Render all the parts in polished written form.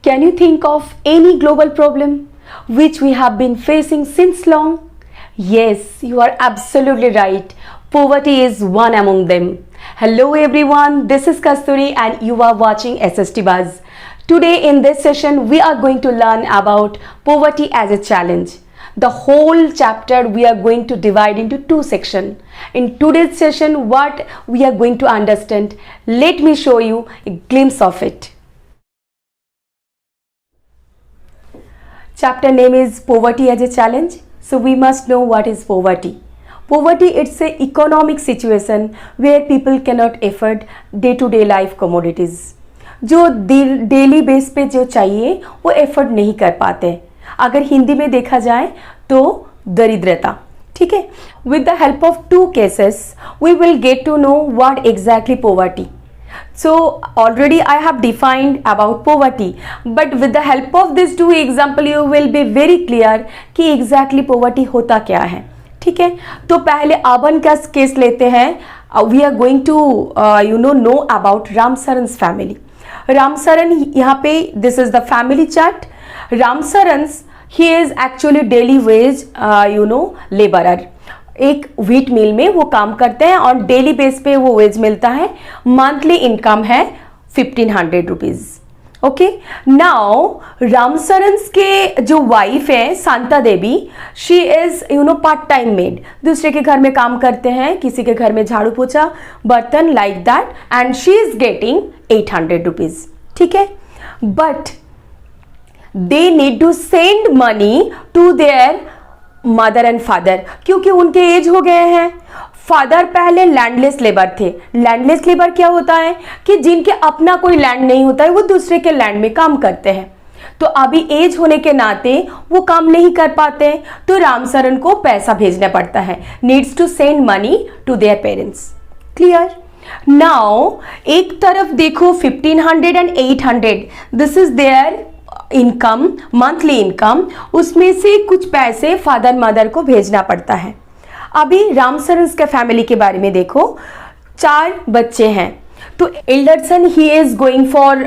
Can you think of any global problem which we have been facing since long? Yes, you are absolutely right. Poverty is one among them. Hello everyone, this is Kasturi and you are watching SST Buzz. Today in this session we are going to learn about poverty as a challenge. The whole chapter we are going to divide into two sections. In today's session what we are going to understand, let me show you a glimpse of it. Chapter name is Poverty as a Challenge. So we must know what is poverty. Poverty, it's a economic situation where people cannot afford day-to-day life commodities. जो daily base पे जो चाहिए वो effort नहीं कर पाते. अगर हिंदी में देखा जाए तो दरिद्रता. ठीक है. With the help of two cases, we will get to know what exactly poverty. So already I have defined about poverty, but with the help of these two example you will be very clear कि exactly poverty होता क्या है. ठीक है. तो पहले अबन का case लेते हैं. We are going to know about Ramsaran's family. Ramsaran यहाँ पे this is the family chart. Ramsaran's he is actually daily wage laborer. एक व्हीट मिल में वो काम करते हैं और डेली बेस पे वो वेज मिलता है. मंथली इनकम है 1500 रुपीज. ओके. नाउ रामसरन्स के जो वाइफ है Shanta Devi, she is part time maid. दूसरे के घर में काम करते हैं, किसी के घर में झाड़ू पोछा बर्तन like that, and she is getting 800 rupees. ठीक है. But they need to send money to their mother and father, क्योंकि उनके एज हो गए हैं. फादर पहले लैंडलेस लेबर थे. लैंडलेस लेबर क्या होता है कि जिनके अपना कोई लैंड नहीं होता है, वो दूसरे के लैंड में काम करते हैं. तो अभी एज होने के नाते वो काम नहीं कर पाते, तो रामसरन को पैसा भेजना पड़ता है. Needs to send money to their parents. Clear. Now एक तरफ देखो 1500 and 800, this is their income, monthly income. उसमें से कुछ पैसे फादर मदर को भेजना पड़ता है. अभी रामसरन्स के फैमिली के बारे में देखो. 4 बच्चे हैं. तो Alderson he is going for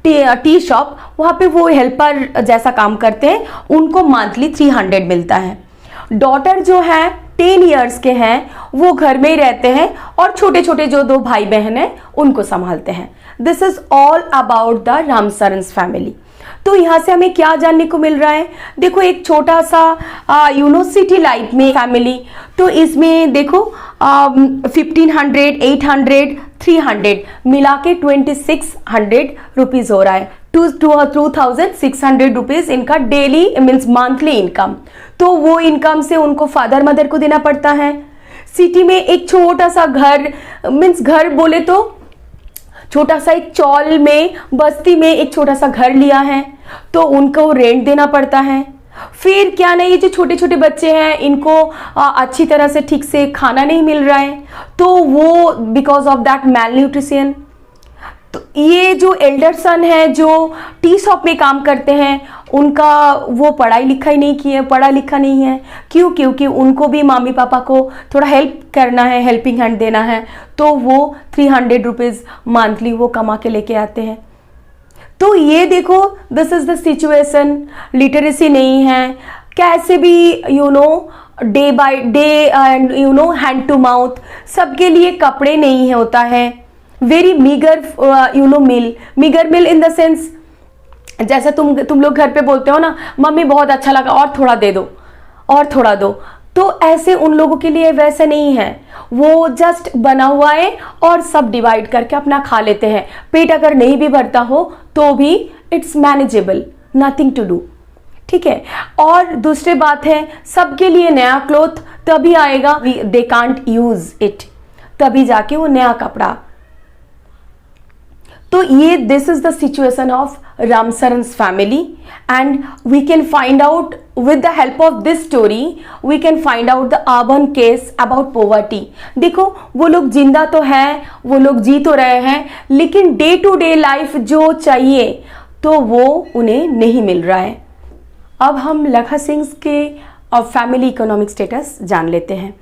tea shop. वहां पे वो हेल्पर जैसा काम करते हैं. उनको मंथली 300 मिलता है. डॉटर जो है 10 इयर्स के हैं, वो घर में ही रहते हैं और छोटे छोटे जो 2 भाई बहन हैं उनको संभालते हैं. This is all about the Ramsaran's family. तो यहाँ से हमें क्या जानने को मिल रहा है. देखो एक छोटा सा सिटी लाइफ में फैमिली. तो इसमें देखो 1500, 800, 300 मिला के 2600 रुपीज हो रहा है. 2600 रुपीज इनका डेली मीन्स मंथली इनकम. तो वो इनकम से उनको फादर मदर को देना पड़ता है. सिटी में एक छोटा सा घर, मीन्स घर बोले तो छोटा सा एक चौल में बस्ती में एक छोटा सा घर लिया है, तो उनको रेंट देना पड़ता है. फिर क्या नहीं, ये जो छोटे छोटे बच्चे हैं इनको अच्छी तरह से ठीक से खाना नहीं मिल रहा है, तो वो because of that malnutrition. तो ये जो एल्डर सन है जो टी शॉप में काम करते हैं, उनका वो पढ़ा लिखा नहीं है. क्यों? क्योंकि उनको भी मम्मी पापा को थोड़ा हेल्प करना है, हेल्पिंग हैंड देना है. तो वो 300 रुपीज मंथली वो कमा के लेके आते हैं. तो ये देखो this is the situation. Literacy नहीं है. कैसे भी day by day and hand to mouth. सबके लिए कपड़े नहीं होता है. Very meagre meagre meal in the sense, जैसा तुम लोग घर पे बोलते हो ना, मम्मी बहुत अच्छा लगा और थोड़ा दे दो और थोड़ा दो. तो ऐसे उन लोगों के लिए वैसा नहीं है. वो जस्ट बना हुआ है और सब डिवाइड करके अपना खा लेते हैं. पेट अगर नहीं भी भरता हो तो भी it's manageable, nothing to do. ठीक है. और दूसरी बात है, सबके लिए नया क्लोथ तभी आएगा, दे कांट यूज इट, तभी जाके वो नया कपड़ा. तो ये this is the situation of Ramsaran's family, and we can find out with the help of this story we can find out the urban case about poverty. देखो वो लोग जिंदा तो हैं, वो लोग जी तो रहे हैं, लेकिन डे टू डे लाइफ जो चाहिए तो वो उन्हें नहीं मिल रहा है. अब हम लखा सिंह के फैमिली इकोनॉमिक स्टेटस जान लेते हैं.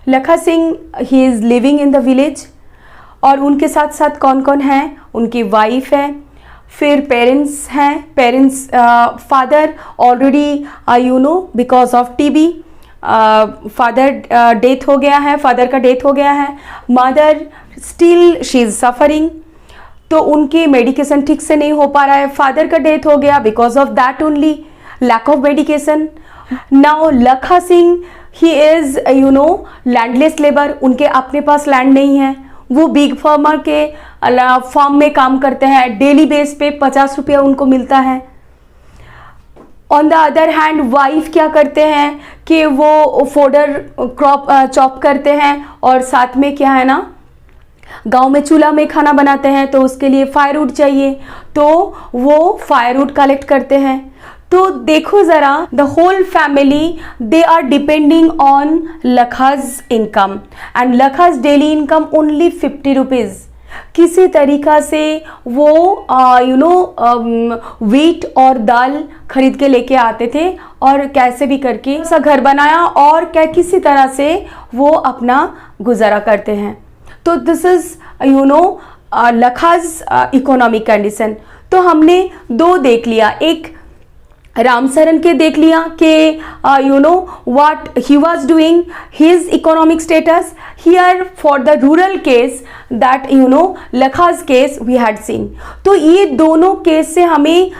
लखा Singh he is living in the village और उनके साथ साथ कौन कौन है, उनकी वाइफ है, फिर पेरेंट्स हैं, parents father already because of TB father death हो गया है, फादर का डेथ हो गया है, mother still she is suffering, तो उनकी मेडिकेशन ठीक से नहीं हो पा रहा है, फादर का डेथ हो गया because of that only lack of medication. Now Lakha Singh he is landless labour, उनके अपने पास लैंड नहीं है, वो बिग फार्मर के फार्म में काम करते हैं, डेली बेस पे 50 रुपया उनको मिलता है। On the other hand wife क्या करते हैं कि वो फोडर क्रॉप चॉप करते हैं और साथ में क्या है ना, गांव में चूल्हा में खाना बनाते हैं, तो उसके लिए फायरवुड चाहिए, तो वो फायरवुड कलेक्ट करते हैं। तो देखो जरा, the whole family they are depending on Lakha's income and Lakha's daily income only 50 rupees. किसी तरीका से वो व्हीट और दाल खरीद के लेके आते थे और कैसे भी करके ऐसा घर बनाया और क्या किसी तरह से वो अपना गुजारा करते हैं। तो दिस इज लखाज इकोनॉमिक कंडीशन। तो हमने दो देख लिया, एक रामसरन के देख लिया कि what he was doing, his economic status. Here for the rural case that Lakha's case we had seen. तो ये दोनों केस से हमें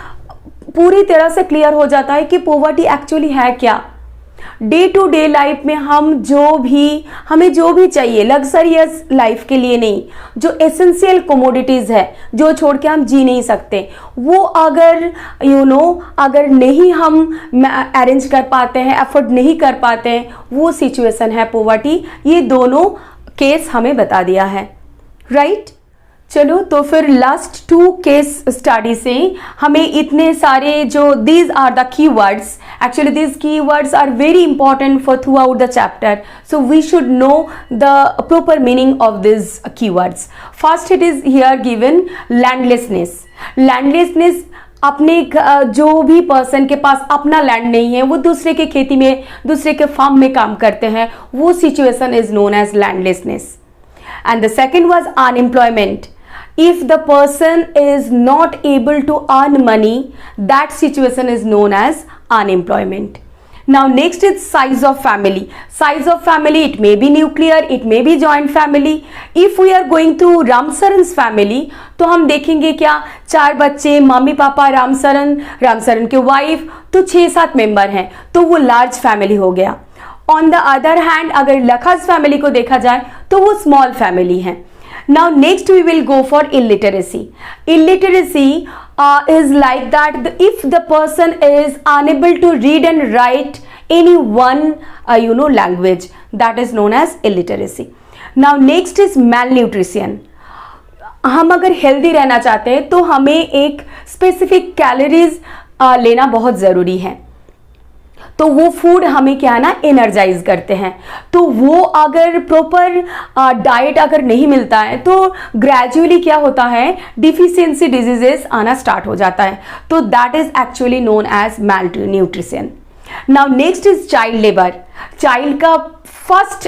पूरी तरह से क्लियर हो जाता है कि पॉवर्टी एक्चुअली है क्या। डे टू डे लाइफ में हमें जो भी चाहिए लग्जरियस लाइफ के लिए नहीं, जो एसेंशियल कमोडिटीज है जो छोड़ के हम जी नहीं सकते, वो अगर अगर नहीं हम अरेंज कर पाते हैं, एफर्ट नहीं कर पाते हैं, वो सिचुएशन है पॉवर्टी। ये दोनों केस हमें बता दिया है, राइट। चलो तो फिर लास्ट 2 केस स्टडी से हमें इतने सारे जो these are the keywords, actually these keywords are very important for throughout the chapter, so we should know the proper meaning of this keywords. First it is here given landlessness. Landlessness अपने जो भी person के पास अपना land नहीं है, वो दूसरे के खेती में, दूसरे के फार्म में काम करते हैं, वो situation is known as landlessness. And the second was unemployment. If the person is not able to earn money, that situation is known as unemployment. Now next is size of family. Size of family, it may be nuclear, it may be joint family. If we are going to Ramsaran family, तो हम देखेंगे क्या, 4 बच्चे, mummy papa, Ramsaran के wife, तो 6-7 member हैं, तो वो लार्ज फैमिली हो गया। ऑन द अदर हैंड अगर लखाज फैमिली को देखा जाए तो वो स्मॉल फैमिली है। Now next we will go for illiteracy. Illiteracy is like that if the person is unable to read and write any one language, that is known as illiteracy. Now next is malnutrition. हम अगर healthy रहना चाहते हैं तो हमें एक specific calories लेना बहुत ज़रूरी है, तो वो फूड हमें क्या है ना एनर्जाइज करते हैं। तो वो अगर प्रॉपर डाइट अगर नहीं मिलता है तो ग्रेजुअली क्या होता है, डिफिशियंसी डिजीजेस आना स्टार्ट हो जाता है, तो that is actually known as malnutrition. Now next is child labour. Child का first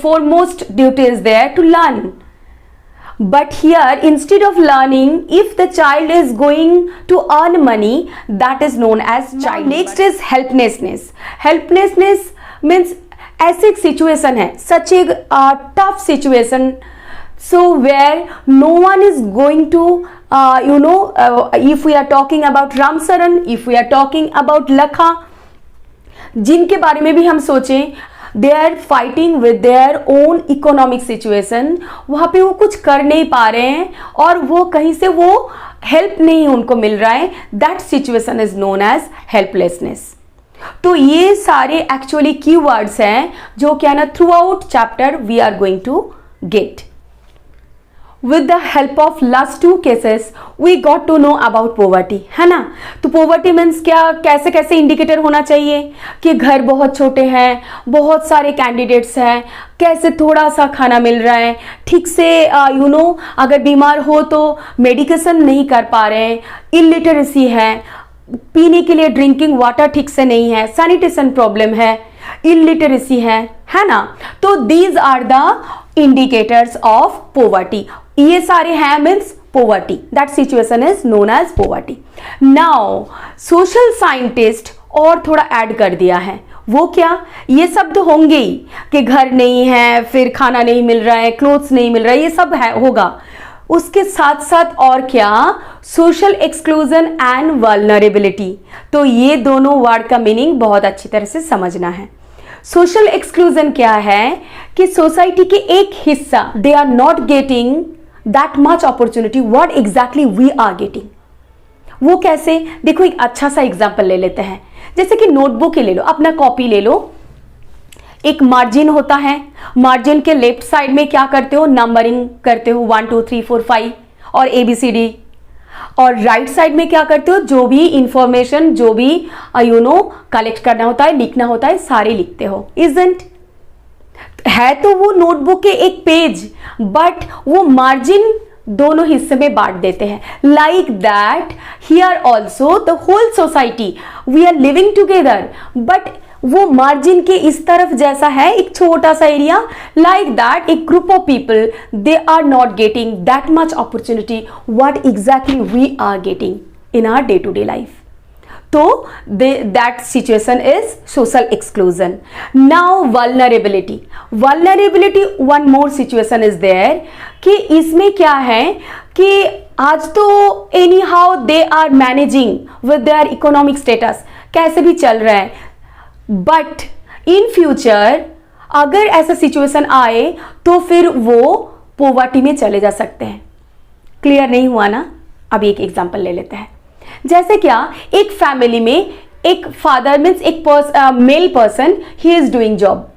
foremost duty is there to learn. But here instead of learning, if the child is going to earn money, that is known as child. Next is helplessness. Helplessness means ऐसी एक situation है, such a tough situation, so where no one is going to if we are talking about Ramsaran, if we are talking about Lakha, जिनके बारे में भी हम सोचें, they are fighting with their own economic situation, वहाँ पे वो कुछ कर नहीं पा रहे हैं और वो कहीं से वो हेल्प नहीं उनको मिल रहा है, that situation is known as helplessness. तो ये सारे एक्चुअली कीवर्ड्स हैं जो क्या ना throughout chapter we are going to get. With the help of last 2 cases, we got to know about poverty, है ना। तो poverty means क्या, कैसे कैसे इंडिकेटर होना चाहिए कि घर बहुत छोटे हैं, बहुत सारे कैंडिडेट्स हैं, कैसे थोड़ा सा खाना मिल रहा है, ठीक से अगर बीमार हो तो मेडिकेशन नहीं कर पा रहे हैं, इलिटरेसी है, पीने के लिए ड्रिंकिंग वाटर ठीक से नहीं है, सैनिटेशन प्रॉब्लम है, इलिटरेसी है ना। तो these are the indicators of poverty. ये सारे हैं means poverty. That situation is known as poverty. Now social scientist और थोड़ा ऐड कर दिया है, वो क्या, ये शब्द होंगे ही कि घर नहीं है, फिर खाना नहीं मिल रहा है, क्लोथ्स नहीं मिल रहा है, ये सब है होगा। उसके साथ साथ और क्या, सोशल एक्सक्लूजन एंड वल्नरेबिलिटी। तो ये दोनों वर्ड का मीनिंग बहुत अच्छी तरह से समझना है। सोशल एक्सक्लूजन क्या है कि सोसाइटी के एक हिस्सा they are not getting that much opportunity what exactly we are getting. वो कैसे, देखो एक अच्छा सा एग्जांपल ले लेते हैं। जैसे कि नोटबुक ही ले लो, अपना कॉपी ले लो, एक मार्जिन होता है, मार्जिन के लेफ्ट साइड में क्या करते हो, नंबरिंग करते हो 1 2 3 4 5 और ABCD, और राइट साइड में क्या करते हो, जो भी इंफॉर्मेशन, जो भी कलेक्ट करना होता है, लिखना होता है, सारे लिखते हो। इजंट है तो वो नोटबुक के एक पेज, बट वो मार्जिन दोनों हिस्से में बांट देते हैं। Like that here also the whole society we are living together, but वो मार्जिन के इस तरफ जैसा है एक छोटा सा एरिया, लाइक दैट एक group of people they are not getting that much opportunity what exactly we are getting in our day to day life. तो that situation is social exclusion. Now vulnerability. Vulnerability, one more situation is there कि इसमें क्या है कि आज तो anyhow they are managing with their economic status, कैसे भी चल रहा है, but in future अगर ऐसा सिचुएशन आए तो फिर वो पोवर्टी में चले जा सकते हैं। क्लियर नहीं हुआ ना? अभी एक एग्जांपल ले लेते हैं। जैसे क्या, एक फैमिली में एक फादर मीन्स एक male person, he is doing job,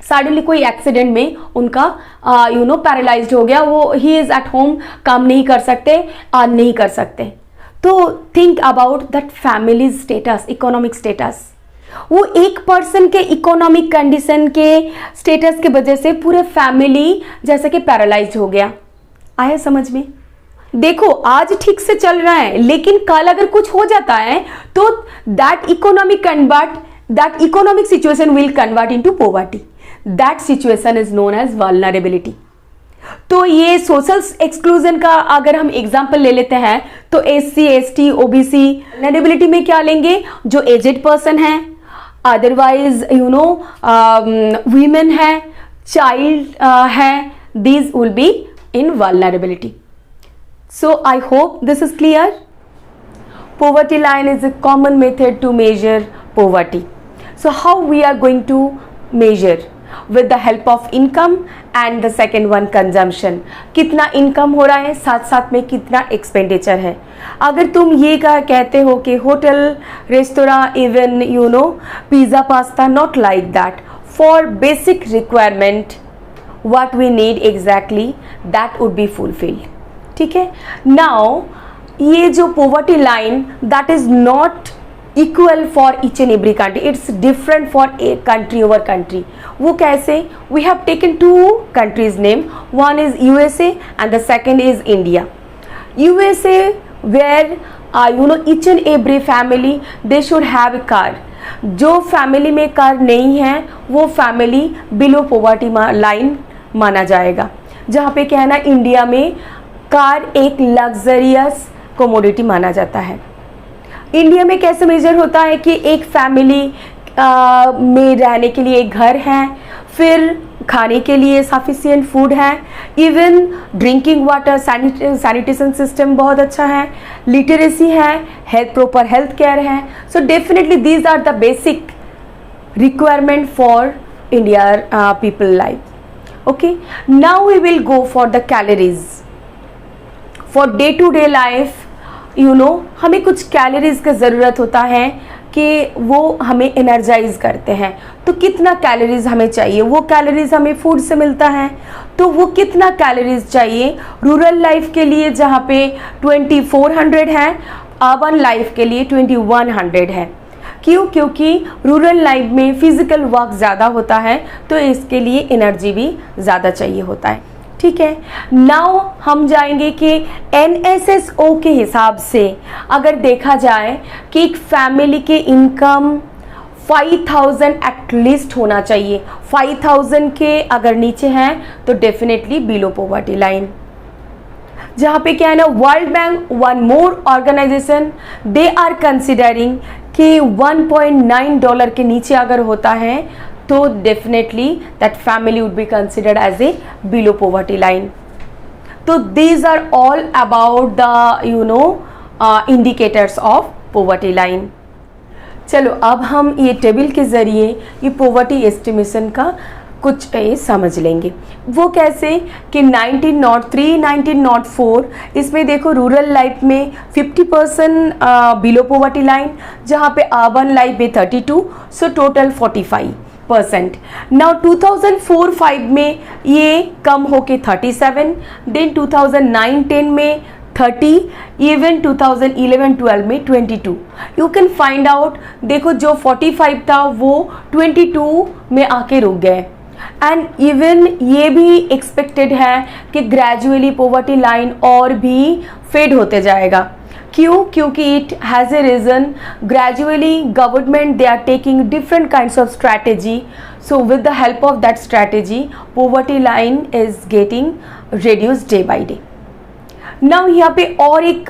suddenly कोई एक्सीडेंट में उनका पैरालाइज्ड हो गया, वो ही इज एट होम, काम नहीं कर सकते, अर्न नहीं कर सकते। तो think about that family status, economic status. वो एक पर्सन के इकोनॉमिक कंडीशन के स्टेटस के वजह से पूरे फैमिली जैसे कि पैरालाइज्ड हो गया। आया समझ में? देखो आज ठीक से चल रहा है, लेकिन कल अगर कुछ हो जाता है तो that economic situation will convert into poverty. That situation is known as vulnerability. तो ये सोशल एक्सक्लूजन का अगर हम एग्जांपल ले लेते हैं तो SC ST OBC वल्नरेबिलिटी में क्या लेंगे, जो एजेड पर्सन है, अदरवाइज वीमेन है, चाइल्ड है, these will be in vulnerability. So I hope this is clear. Poverty line is a common method to measure poverty. So how we are going to measure? With the help of income and the second one consumption. कितना income हो रहा है, साथ साथ में कितना expenditure है। अगर तुम ये कहते हो कि hotel, restaurant, even pizza, pasta, not like that. For basic requirement, what we need exactly, that would be fulfilled. ठीक है। नाउ ये जो poverty line that is not equal for each and every country, it's different for a country over country. वो कैसे? We have taken 2 countries name, one is USA and the second is India. USA where each and every family they should have a car. जो family में car नहीं है वो family below poverty line माना जाएगा। जहाँ पे क्या है ना, इंडिया में कार एक लग्जरियस कमोडिटी माना जाता है। इंडिया में कैसे मेजर होता है कि एक फैमिली में रहने के लिए एक घर है, फिर खाने के लिए सफिशिएंट फूड है, even drinking water, sanitation system बहुत अच्छा है, लिटरेसी है, प्रॉपर हेल्थ केयर है। So definitely these are the basic requirement for India people life. Okay, now we will go for the calories. For day to day life हमें कुछ calories का ज़रूरत होता है कि वो हमें एनर्जाइज करते हैं। तो कितना कैलोरीज हमें चाहिए, वो कैलोरीज हमें फूड से मिलता है, तो वो कितना कैलोरीज चाहिए रूरल लाइफ के लिए जहाँ पे 2400 है, अर्बन लाइफ के लिए 2100 है। क्यों? क्योंकि रूरल लाइफ में फिजिकल वर्क ज़्यादा होता है, तो इसके लिए एनर्जी भी ज़्यादा चाहिए होता है। ठीक है। नाउ हम जाएंगे कि NSSO के हिसाब से अगर देखा जाए कि एक फैमिली के इनकम 5000 एटलीस्ट होना चाहिए। 5000 के अगर नीचे हैं तो डेफिनेटली बिलो पॉवर्टी लाइन। जहाँ पे क्या है ना, world bank, one more organization, they are considering कि $1.9 के नीचे अगर होता है तो definitely that family would be considered as a below poverty line. तो these are all about the indicators of poverty line. चलो अब हम ये टेबल के ज़रिए ये पॉवर्टी एस्टिमेशन का कुछ समझ लेंगे. वो कैसे कि 1903, 1904 इसमें देखो रूरल लाइफ में 50% बिलो पॉवर्टी लाइन, जहाँ पे अर्बन लाइफ में 32, सो टोटल 45%. नाउ 2004-05 में ये कम होके 37, देन 2009-10 में 30, इवन 2011-12 में 22. यू कैन फाइंड आउट, देखो जो 45 था वो 22 में आके रुक गए. एंड इवन ये भी एक्सपेक्टेड है कि ग्रेजुअली पॉवर्टी लाइन और भी फेड होते जाएगा. क्यों? क्योंकि it has a reason. Gradually government they are taking different kinds of strategy. So with the help of that strategy poverty line is getting reduce day by day. Now यहाँ पे और एक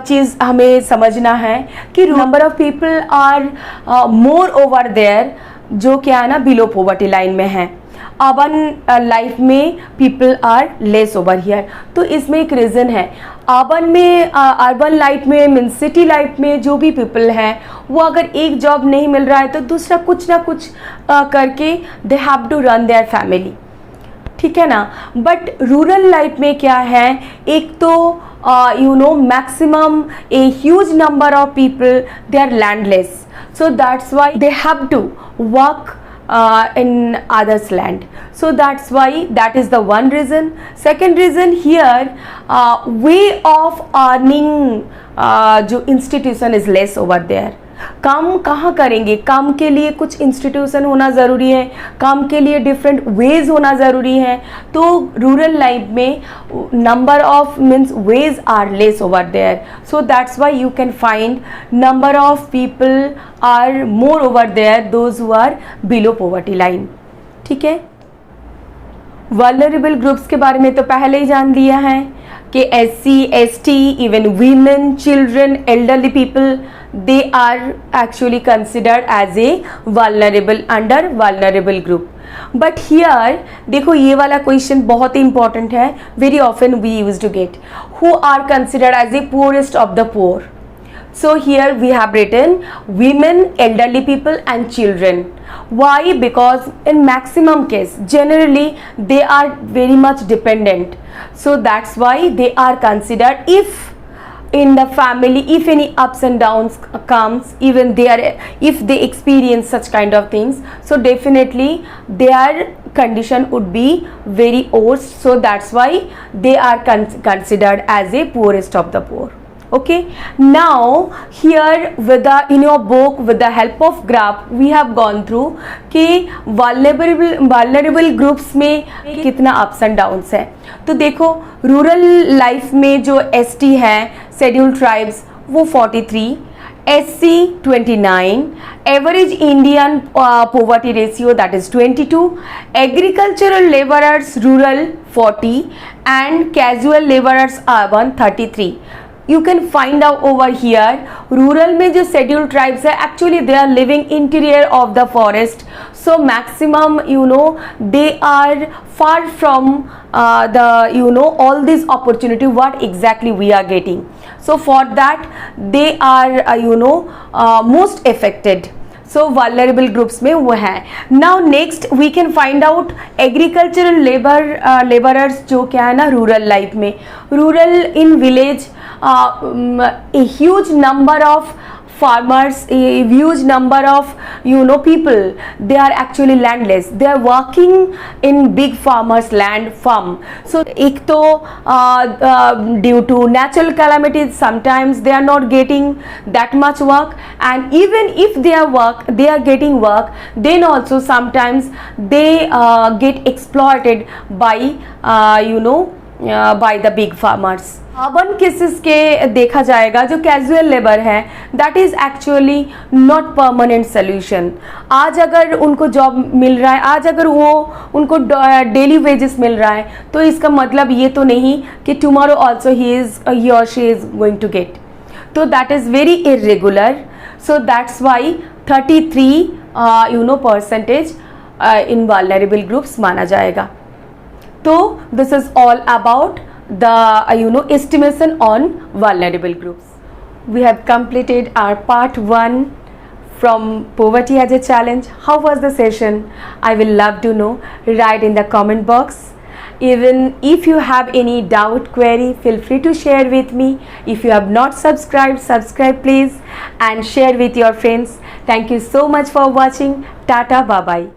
चीज़ हमें समझना है कि number of people are more over there, जो क्या है ना बिलो पॉवर्टी लाइन में है. अर्बन लाइफ में people are less over here. तो इसमें एक रीज़न है. अर्बन में अर्बन लाइफ में मीन्स सिटी लाइफ में जो भी पीपल है वो अगर एक जॉब नहीं मिल रहा है तो दूसरा कुछ ना कुछ करके they have to run their family. ठीक है ना. बट रूरल लाइफ में क्या है, एक तो maximum a huge number of people they are landless, so that's why they have to work in others land. So that's why that is the one reason. Second reason here, way of earning जो institution is less over there. काम कहाँ करेंगे? काम के लिए कुछ institution होना ज़रूरी है, काम के लिए डिफरेंट वेज होना ज़रूरी है. तो रूरल लाइफ में number of means wage are less over there. So that's why you can find number of people are more over there, those who are below poverty line. ठीक है. Vulnerable groups के बारे में तो पहले ही जान लिया है कि SC, ST, even women, children, elderly people, they are actually considered as a vulnerable under vulnerable group. But here देखो ये वाला क्वेश्चन बहुत ही important है. Very often we used to get who are considered as the poorest of the poor. So here we have written women, elderly people and children. Why? Because in maximum case generally they are very much dependent. So that's why they are considered. If in the family, if any ups and downs comes, even if they experience such kind of things, so definitely their condition would be very worse. So that's why they are considered as a poorest of the poor. Okay, now here with in your book with the help of graph we have gone through कि vulnerable groups में कितना ups and downs है. तो देखो rural life में जो ST है scheduled tribes वो 43, SC 29, average Indian poverty ratio that is 22, agricultural labourers rural 40 and casual labourers urban 33. You can find out over here rural में जो scheduled tribes है actually they are living interior of the forest, so maximum they are far from the all this opportunity what exactly we are getting. So for that they are most affected. So vulnerable groups में वो है. Now next we can find out agricultural laborers जो क्या है ना rural life में, rural in village a huge number of farmers, a huge number of people, they are actually landless, they are working in big farmers land farm. So एक तो due to natural calamities sometimes they are not getting that much work, and even if they are getting work, then also sometimes they get exploited by by the big farmers. Urban cases के देखा जाएगा जो casual labour है that is actually not permanent solution. आज अगर उनको job मिल रहा है, आज अगर वो उनको डेली वेजेस मिल रहा है, तो इसका मतलब ये तो नहीं कि टुमारो ऑल्सो ही और she is going to get. तो that is very irregular. So that's why 33 percentage in vulnerable groups माना जाएगा। तो this is all about the estimation on vulnerable groups. We have completed our part 1 from poverty as a challenge. How was the session? I will love to know. Write in the comment box. Even if you have any doubt, query, feel free to share with me. If you have not subscribed, subscribe please and share with your friends. Thank you so much for watching. Tata, bye bye.